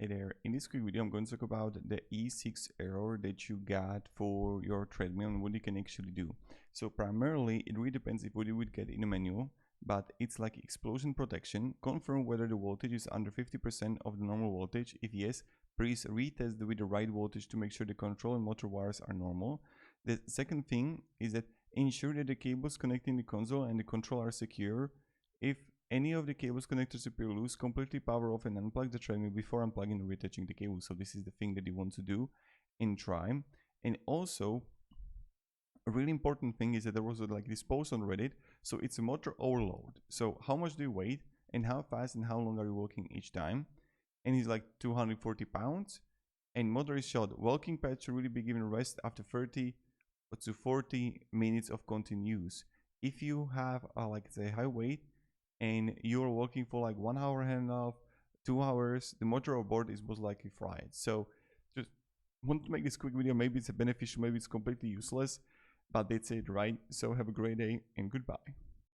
Hey there, in this quick video I'm going to talk about the E6 error that you got for your treadmill and what you can actually do. So primarily it really depends if what you would get in a manual, but it's like explosion protection. Confirm whether the voltage is under 50% of the normal voltage. If yes, please retest with the right voltage to make sure the control and motor wires are normal. The second thing is that ensure that the cables connecting the console and the control are secure. If any of the cables connected to appear loose, completely power off and unplug the treadmill before unplugging and reattaching the cable. So this is the thing that you want to do and try. And also, a really important thing is that there was like this post on Reddit. So it's a motor overload. So how much do you weigh and how fast and how long are you walking each time? And he's like 240 pounds. And motor is short. Walking pad should really be given rest after 30 to 40 minutes of continuous. If you have like say high weight and you're walking for like 1 hour and a half, 2 hours, the motor or board is most likely fried. So just want to make this quick video. Maybe it's beneficial, maybe it's completely useless, but that's it, right? So have a great day and goodbye.